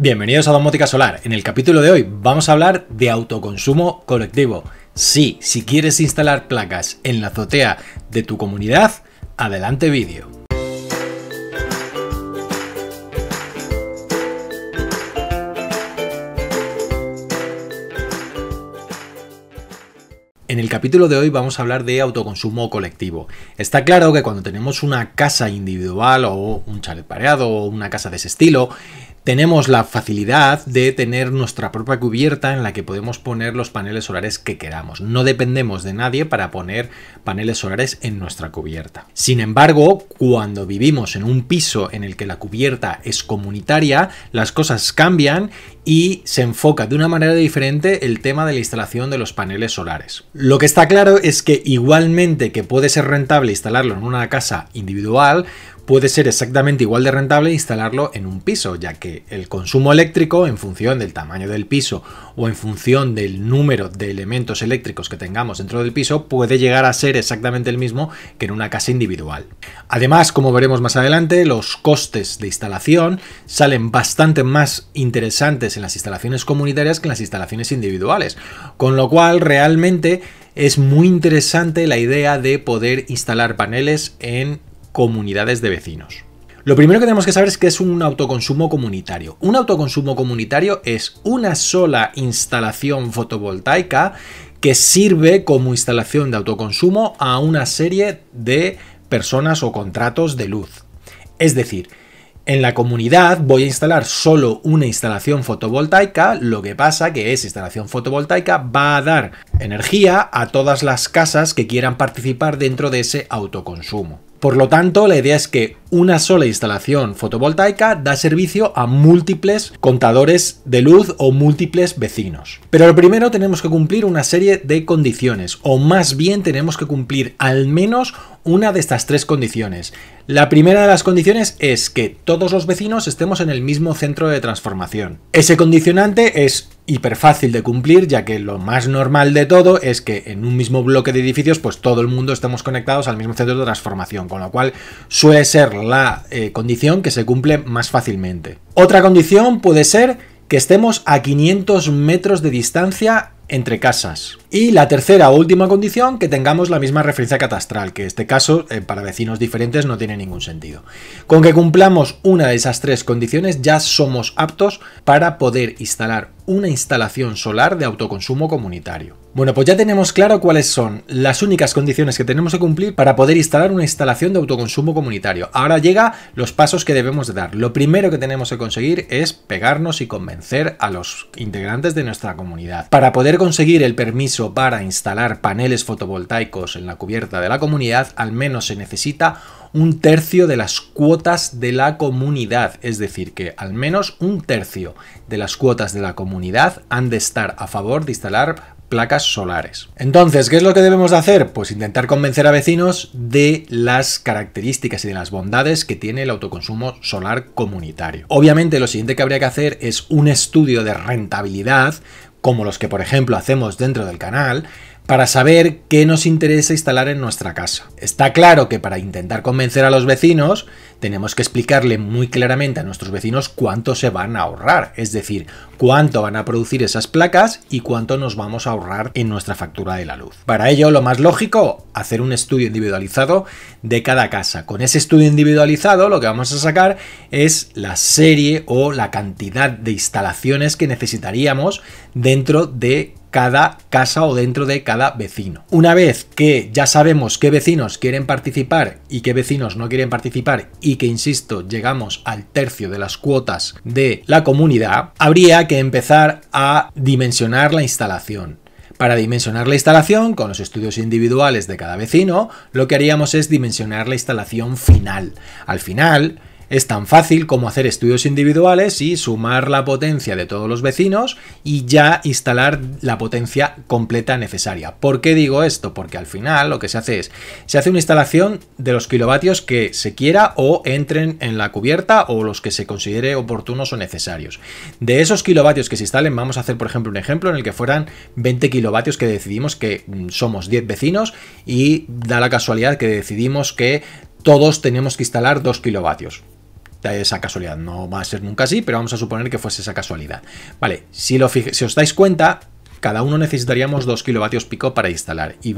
Bienvenidos a Domótica Solar. En el capítulo de hoy vamos a hablar de autoconsumo colectivo. Sí, si quieres instalar placas en la azotea de tu comunidad, adelante vídeo. En el capítulo de hoy vamos a hablar de autoconsumo colectivo. Está claro que cuando tenemos una casa individual o un chalet pareado o una casa de ese estilo, tenemos la facilidad de tener nuestra propia cubierta en la que podemos poner los paneles solares que queramos. No dependemos de nadie para poner paneles solares en nuestra cubierta. Sin embargo, cuando vivimos en un piso en el que la cubierta es comunitaria, las cosas cambian y se enfoca de una manera diferente el tema de la instalación de los paneles solares. Lo que está claro es que igualmente que puede ser rentable instalarlo en una casa individual, puede ser exactamente igual de rentable instalarlo en un piso, ya que el consumo eléctrico, en función del tamaño del piso o en función del número de elementos eléctricos que tengamos dentro del piso, puede llegar a ser exactamente el mismo que en una casa individual. Además, como veremos más adelante, los costes de instalación salen bastante más interesantes en las instalaciones comunitarias que en las instalaciones individuales, con lo cual realmente es muy interesante la idea de poder instalar paneles en comunidades de vecinos. Lo primero que tenemos que saber es que es un autoconsumo comunitario. Un autoconsumo comunitario es una sola instalación fotovoltaica que sirve como instalación de autoconsumo a una serie de personas o contratos de luz. Es decir, en la comunidad voy a instalar solo una instalación fotovoltaica, lo que pasa que esa instalación fotovoltaica va a dar energía a todas las casas que quieran participar dentro de ese autoconsumo. Por lo tanto, la idea es que una sola instalación fotovoltaica da servicio a múltiples contadores de luz o múltiples vecinos. Pero lo primero tenemos que cumplir una serie de condiciones, o más bien tenemos que cumplir al menos una de estas tres condiciones. La primera de las condiciones es que todos los vecinos estemos en el mismo centro de transformación. Ese condicionante es hiper fácil de cumplir, ya que lo más normal de todo es que en un mismo bloque de edificios pues todo el mundo estemos conectados al mismo centro de transformación, con lo cual suele ser la condición que se cumple más fácilmente. Otra condición puede ser que estemos a 500 metros de distancia entre casas. Y la tercera o última condición, que tengamos la misma referencia catastral, que en este caso para vecinos diferentes no tiene ningún sentido. Con que cumplamos una de esas tres condiciones ya somos aptos para poder instalar una instalación solar de autoconsumo comunitario. Bueno, pues ya tenemos claro cuáles son las únicas condiciones que tenemos que cumplir para poder instalar una instalación de autoconsumo comunitario. Ahora llega los pasos que debemos de dar. Lo primero que tenemos que conseguir es pegarnos y convencer a los integrantes de nuestra comunidad. Para poder conseguir el permiso para instalar paneles fotovoltaicos en la cubierta de la comunidad, al menos se necesita un tercio de las cuotas de la comunidad, es decir, que al menos un tercio de las cuotas de la comunidad han de estar a favor de instalar placas solares. Entonces, ¿qué es lo que debemos de hacer? Pues intentar convencer a vecinos de las características y de las bondades que tiene el autoconsumo solar comunitario. Obviamente, lo siguiente que habría que hacer es un estudio de rentabilidad, como los que por ejemplo hacemos dentro del canal, para saber qué nos interesa instalar en nuestra casa. Está claro que para intentar convencer a los vecinos tenemos que explicarle muy claramente a nuestros vecinos cuánto se van a ahorrar, es decir, cuánto van a producir esas placas y cuánto nos vamos a ahorrar en nuestra factura de la luz. Para ello, lo más lógico, hacer un estudio individualizado de cada casa. Con ese estudio individualizado lo que vamos a sacar es la serie o la cantidad de instalaciones que necesitaríamos dentro de cada casa o dentro de cada vecino. Una vez que ya sabemos qué vecinos quieren participar y qué vecinos no quieren participar y que, insisto, llegamos al tercio de las cuotas de la comunidad, habría que empezar a dimensionar la instalación. Para dimensionar la instalación, con los estudios individuales de cada vecino, lo que haríamos es dimensionar la instalación final. Al final, es tan fácil como hacer estudios individuales y sumar la potencia de todos los vecinos y ya instalar la potencia completa necesaria. ¿Por qué digo esto? Porque al final lo que se hace una instalación de los kilovatios que se quiera o entren en la cubierta o los que se considere oportunos o necesarios. De esos kilovatios que se instalen, vamos a hacer por ejemplo un ejemplo en el que fueran 20 kilovatios que decidimos que somos 10 vecinos y da la casualidad que decidimos que todos tenemos que instalar 2 kilovatios. de esa casualidad. No va a ser nunca así, pero vamos a suponer que fuese esa casualidad. Vale, si os dais cuenta, cada uno necesitaríamos 2 kilovatios pico para instalar y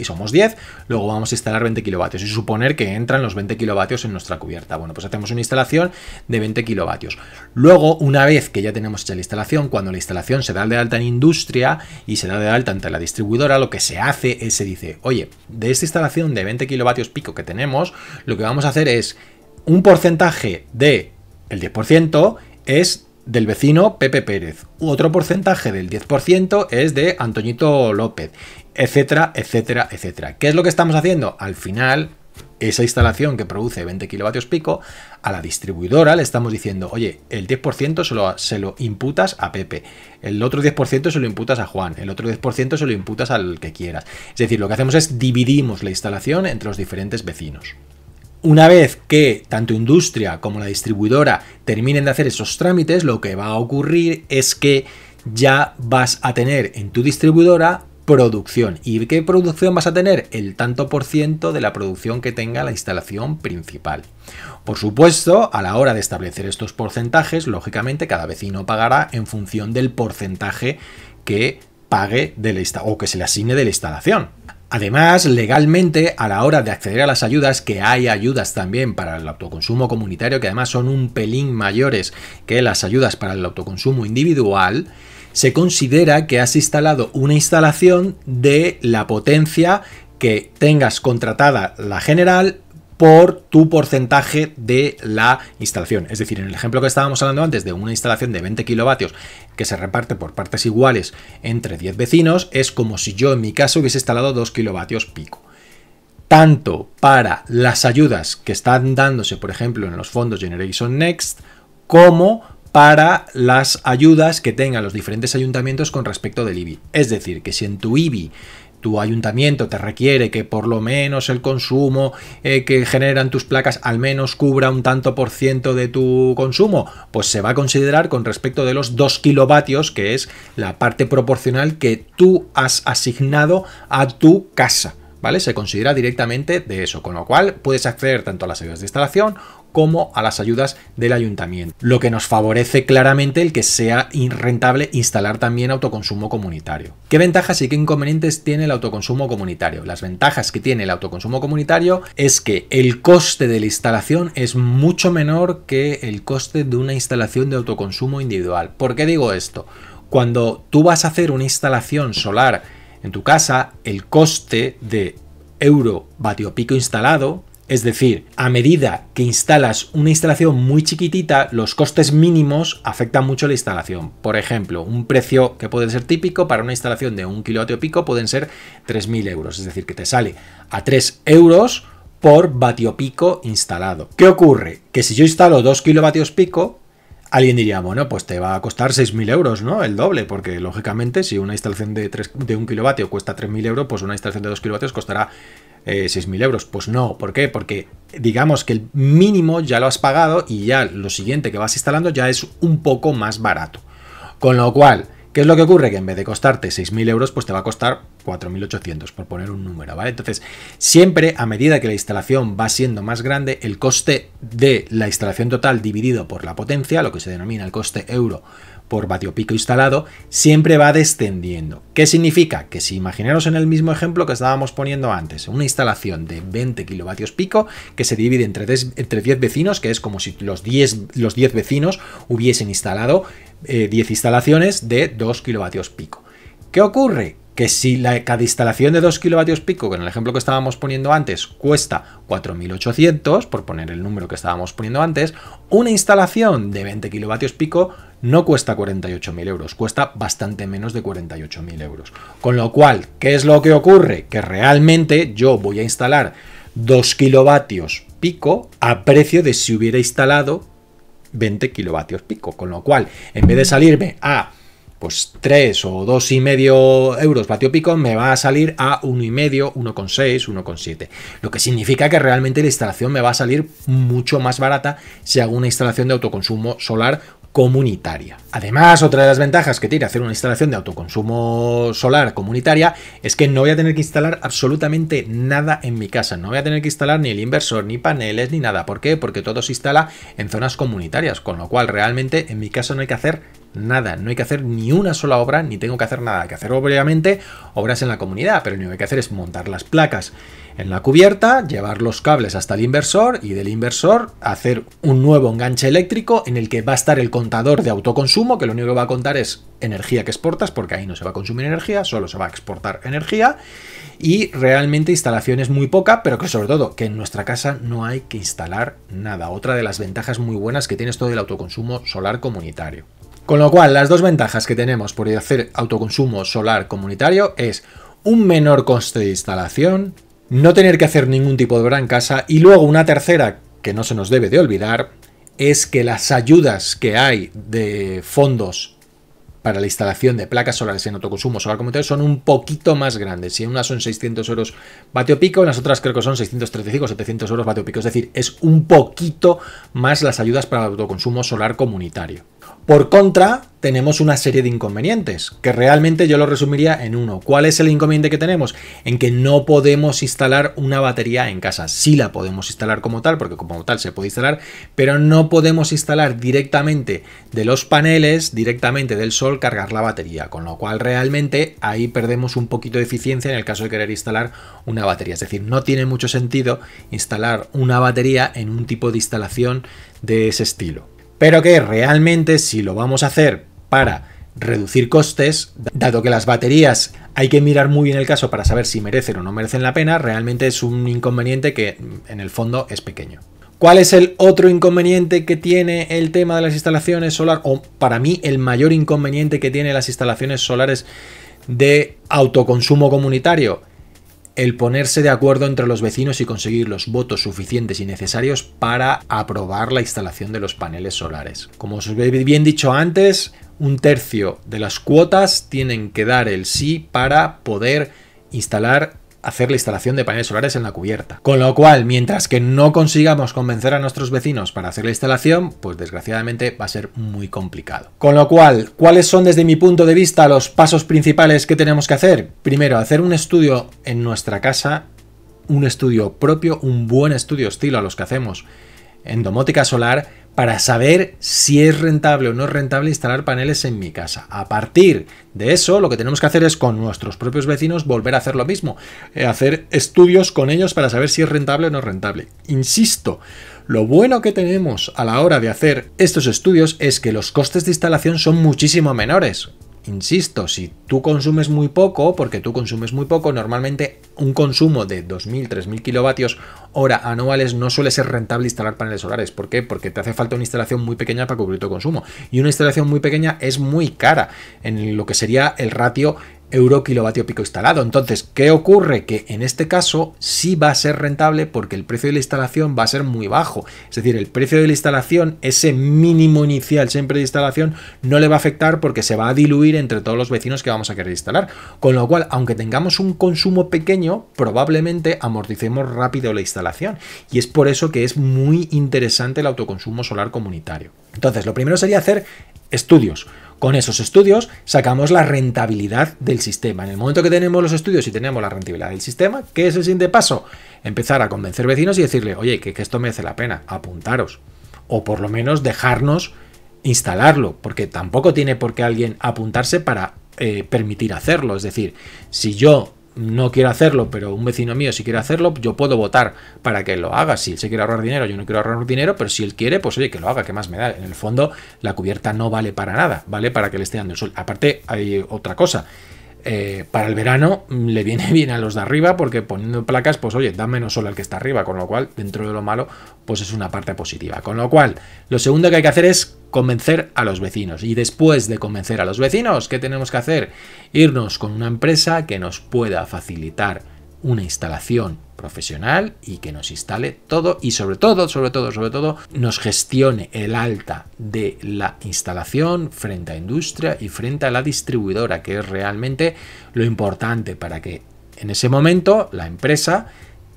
somos 10, luego vamos a instalar 20 kilovatios y suponer que entran los 20 kilovatios en nuestra cubierta. Bueno, pues hacemos una instalación de 20 kilovatios. Luego, una vez que ya tenemos hecha la instalación, cuando la instalación se da de alta en industria y se da de alta ante la distribuidora, lo que se hace es se dice, oye, de esta instalación de 20 kilovatios pico que tenemos, lo que vamos a hacer es un porcentaje del 10% es del vecino Pepe Pérez, otro porcentaje del 10% es de Antoñito López, etcétera, etcétera, etcétera. ¿Qué es lo que estamos haciendo? Al final, esa instalación que produce 20 kilovatios pico, a la distribuidora le estamos diciendo, oye, el 10% se lo imputas a Pepe, el otro 10% se lo imputas a Juan, el otro 10% se lo imputas al que quieras. Es decir, lo que hacemos es dividimos la instalación entre los diferentes vecinos. Una vez que tanto industria como la distribuidora terminen de hacer esos trámites, lo que va a ocurrir es que ya vas a tener en tu distribuidora producción. ¿Y qué producción vas a tener? El tanto por ciento de la producción que tenga la instalación principal. Por supuesto, a la hora de establecer estos porcentajes, lógicamente cada vecino pagará en función del porcentaje que pague o que se le asigne de la instalación. Además, legalmente, a la hora de acceder a las ayudas, que hay ayudas también para el autoconsumo comunitario, que además son un pelín mayores que las ayudas para el autoconsumo individual, se considera que has instalado una instalación de la potencia que tengas contratada la general por tu porcentaje de la instalación. Es decir, en el ejemplo que estábamos hablando antes de una instalación de 20 kilovatios que se reparte por partes iguales entre 10 vecinos, es como si yo en mi caso hubiese instalado 2 kilovatios pico. Tanto para las ayudas que están dándose, por ejemplo, en los fondos Generation Next, como para las ayudas que tengan los diferentes ayuntamientos con respecto del IBI. Es decir, que si en tu IBI tu ayuntamiento te requiere que por lo menos el consumo que generan tus placas al menos cubra un tanto por ciento de tu consumo, pues se va a considerar con respecto de los 2 kilovatios, que es la parte proporcional que tú has asignado a tu casa, ¿vale? Se considera directamente de eso, con lo cual puedes acceder tanto a las ayudas de instalación como a las ayudas del ayuntamiento, lo que nos favorece claramente el que sea rentable instalar también autoconsumo comunitario. ¿Qué ventajas y qué inconvenientes tiene el autoconsumo comunitario? Las ventajas que tiene el autoconsumo comunitario es que el coste de la instalación es mucho menor que el coste de una instalación de autoconsumo individual. ¿Por qué digo esto? Cuando tú vas a hacer una instalación solar en tu casa, el coste de euro vatio pico instalado, es decir, a medida que instalas una instalación muy chiquitita, los costes mínimos afectan mucho la instalación. Por ejemplo, un precio que puede ser típico para una instalación de 1 kilovatio pico pueden ser 3.000 euros, es decir, que te sale a 3 euros por vatio pico instalado. ¿Qué ocurre? Que si yo instalo 2 kilovatios pico, alguien diría, bueno, pues te va a costar 6.000 euros, ¿no? El doble, porque lógicamente si una instalación de 1 kilovatio cuesta 3.000 euros, pues una instalación de 2 kilovatios costará 6.000 euros. Pues no, ¿por qué? Porque digamos que el mínimo ya lo has pagado y ya lo siguiente que vas instalando ya es un poco más barato. Con lo cual, ¿qué es lo que ocurre? Que en vez de costarte 6.000 euros, pues te va a costar 4.800, por poner un número, ¿vale? Entonces, siempre a medida que la instalación va siendo más grande, el coste de la instalación total dividido por la potencia, lo que se denomina el coste euro por vatio pico instalado, siempre va descendiendo. ¿Qué significa? Que si imaginaros en el mismo ejemplo que estábamos poniendo antes, una instalación de 20 kilovatios pico que se divide entre 10 vecinos, que es como si los 10 vecinos hubiesen instalado 10 instalaciones de 2 kilovatios pico. ¿Qué ocurre? Que si cada instalación de 2 kilovatios pico, que en el ejemplo que estábamos poniendo antes, cuesta 4.800, por poner el número que estábamos poniendo antes, una instalación de 20 kilovatios pico no cuesta 48.000 euros, cuesta bastante menos de 48.000 euros. Con lo cual, ¿qué es lo que ocurre? Que realmente yo voy a instalar 2 kilovatios pico a precio de si hubiera instalado 20 kilovatios pico. Con lo cual, en vez de salirme a pues 3 o 2,5 euros vatio pico, me va a salir a 1,5, 1,6, 1,7. Lo que significa que realmente la instalación me va a salir mucho más barata si hago una instalación de autoconsumo solar comunitaria. Además, otra de las ventajas que tiene hacer una instalación de autoconsumo solar comunitaria es que no voy a tener que instalar absolutamente nada en mi casa. No voy a tener que instalar ni el inversor, ni paneles, ni nada. ¿Por qué? Porque todo se instala en zonas comunitarias, con lo cual realmente en mi casa no hay que hacer nada, no hay que hacer ni una sola obra, ni tengo que hacer nada. Hay que hacer obviamente obras en la comunidad, pero lo único que hay que hacer es montar las placas en la cubierta, llevar los cables hasta el inversor y del inversor hacer un nuevo enganche eléctrico en el que va a estar el contador de autoconsumo, que lo único que va a contar es energía que exportas, porque ahí no se va a consumir energía, solo se va a exportar energía, y realmente instalación es muy poca, pero que sobre todo que en nuestra casa no hay que instalar nada. Otra de las ventajas muy buenas que tiene esto del autoconsumo solar comunitario. Con lo cual, las dos ventajas que tenemos por hacer autoconsumo solar comunitario es un menor coste de instalación, no tener que hacer ningún tipo de obra en casa, y luego una tercera que no se nos debe de olvidar es que las ayudas que hay de fondos para la instalación de placas solares en autoconsumo solar comunitario son un poquito más grandes. Si en unas son 600 euros vatio pico, en las otras creo que son 635 o 700 euros vatio pico. Es decir, es un poquito más las ayudas para el autoconsumo solar comunitario. Por contra, tenemos una serie de inconvenientes, que realmente yo lo resumiría en uno. ¿Cuál es el inconveniente que tenemos? En que no podemos instalar una batería en casa. Sí la podemos instalar como tal, porque como tal se puede instalar, pero no podemos instalar directamente de los paneles, directamente del sol, cargar la batería. Con lo cual realmente ahí perdemos un poquito de eficiencia en el caso de querer instalar una batería. Es decir, no tiene mucho sentido instalar una batería en un tipo de instalación de ese estilo. Pero que realmente si lo vamos a hacer para reducir costes, dado que las baterías hay que mirar muy bien el caso para saber si merecen o no merecen la pena, realmente es un inconveniente que en el fondo es pequeño. ¿Cuál es el otro inconveniente que tiene el tema de las instalaciones solares? O para mí el mayor inconveniente que tiene las instalaciones solares de autoconsumo comunitario. El ponerse de acuerdo entre los vecinos y conseguir los votos suficientes y necesarios para aprobar la instalación de los paneles solares. Como os he bien dicho antes, 1/3 de las cuotas tienen que dar el sí para poder hacer la instalación de paneles solares en la cubierta. Con lo cual, mientras que no consigamos convencer a nuestros vecinos para hacer la instalación, pues desgraciadamente va a ser muy complicado. Con lo cual, ¿cuáles son desde mi punto de vista los pasos principales que tenemos que hacer? Primero, hacer un estudio en nuestra casa, un estudio propio, un buen estudio estilo a los que hacemos en domótica solar, para saber si es rentable o no es rentable instalar paneles en mi casa. A partir de eso, lo que tenemos que hacer es con nuestros propios vecinos volver a hacer lo mismo, hacer estudios con ellos para saber si es rentable o no es rentable. Insisto, lo bueno que tenemos a la hora de hacer estos estudios es que los costes de instalación son muchísimo menores. Insisto, si tú consumes muy poco, porque tú consumes muy poco, normalmente un consumo de 2.000, 3.000 kilovatios hora anuales no suele ser rentable instalar paneles solares. ¿Por qué? Porque te hace falta una instalación muy pequeña para cubrir tu consumo. Y una instalación muy pequeña es muy cara en lo que sería el ratio euro kilovatio pico instalado. Entonces, ¿qué ocurre? Que en este caso sí va a ser rentable porque el precio de la instalación va a ser muy bajo. Es decir, el precio de la instalación, ese mínimo inicial siempre de instalación, no le va a afectar porque se va a diluir entre todos los vecinos que vamos a querer instalar. Con lo cual, aunque tengamos un consumo pequeño, probablemente amorticemos rápido la instalación. Y es por eso que es muy interesante el autoconsumo solar comunitario. Entonces, lo primero sería hacer estudios. Con esos estudios sacamos la rentabilidad del sistema. En el momento que tenemos los estudios y tenemos la rentabilidad del sistema, ¿qué es el siguiente paso? Empezar a convencer vecinos y decirle, oye, que esto merece la pena, apuntaros. O por lo menos dejarnos instalarlo, porque tampoco tiene por qué alguien apuntarse para permitir hacerlo. Es decir, si yo no quiero hacerlo, pero un vecino mío sí quiere hacerlo, yo puedo votar para que lo haga. Si él se quiere ahorrar dinero, yo no quiero ahorrar dinero, pero si él quiere, pues oye, que lo haga, ¿qué más me da? En el fondo, la cubierta no vale para nada, vale para que le esté dando el sol. Aparte, hay otra cosa. Para el verano le viene bien a los de arriba porque poniendo placas, pues oye, da menos sol al que está arriba, con lo cual, dentro de lo malo, pues es una parte positiva. Con lo cual, lo segundo que hay que hacer es convencer a los vecinos. Y después de convencer a los vecinos, ¿qué tenemos que hacer? Irnos con una empresa que nos pueda facilitar una instalación profesional y que nos instale todo y sobre todo nos gestione el alta de la instalación frente a industria y frente a la distribuidora, que es realmente lo importante para que en ese momento la empresa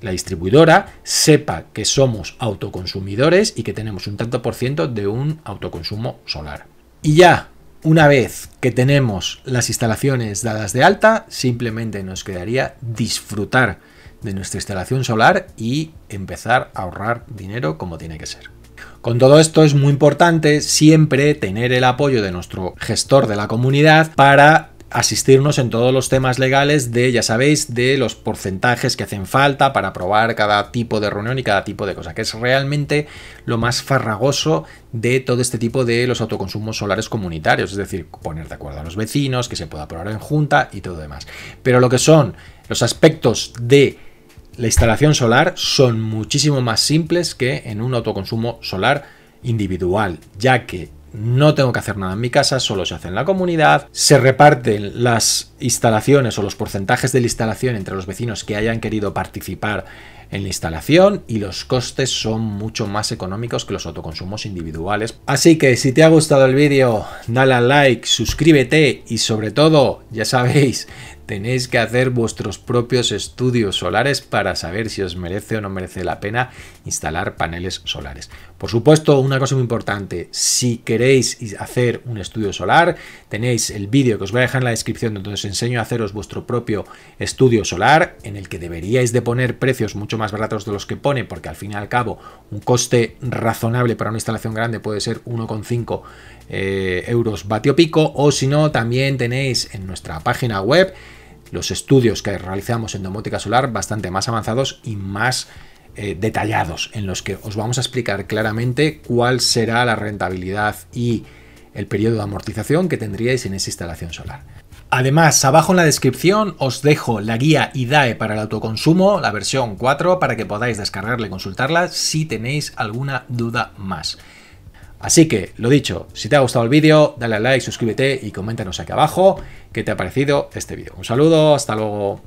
la distribuidora sepa que somos autoconsumidores y que tenemos un tanto por ciento de un autoconsumo solar. Y ya, una vez que tenemos las instalaciones dadas de alta, simplemente nos quedaría disfrutar de nuestra instalación solar y empezar a ahorrar dinero como tiene que ser. Con todo esto es muy importante siempre tener el apoyo de nuestro gestor de la comunidad para asistirnos en todos los temas legales de, ya sabéis, de los porcentajes que hacen falta para aprobar cada tipo de reunión y cada tipo de cosa, que es realmente lo más farragoso de todo este tipo de los autoconsumos solares comunitarios, es decir, poner de acuerdo a los vecinos, que se pueda aprobar en junta y todo demás. Pero lo que son los aspectos de la instalación solar son muchísimo más simples que en un autoconsumo solar individual, ya que no tengo que hacer nada en mi casa, solo se hace en la comunidad, se reparten las instalaciones o los porcentajes de la instalación entre los vecinos que hayan querido participar en la instalación y los costes son mucho más económicos que los autoconsumos individuales. Así que si te ha gustado el vídeo, dale al like, suscríbete y sobre todo, ya sabéis, tenéis que hacer vuestros propios estudios solares para saber si os merece o no merece la pena instalar paneles solares. Por supuesto, una cosa muy importante, si queréis hacer un estudio solar, tenéis el vídeo que os voy a dejar en la descripción donde os enseño a haceros vuestro propio estudio solar, en el que deberíais de poner precios mucho más baratos de los que pone, porque al fin y al cabo un coste razonable para una instalación grande puede ser 1,5 euros vatio pico, o si no, también tenéis en nuestra página web los estudios que realizamos en domótica solar bastante más avanzados y más detallados, en los que os vamos a explicar claramente cuál será la rentabilidad y el periodo de amortización que tendríais en esa instalación solar. Además, abajo en la descripción os dejo la guía IDAE para el autoconsumo, la versión 4, para que podáis descargarla y consultarla si tenéis alguna duda más. Así que, lo dicho, si te ha gustado el vídeo, dale al like, suscríbete y coméntanos aquí abajo qué te ha parecido este vídeo. Un saludo, hasta luego.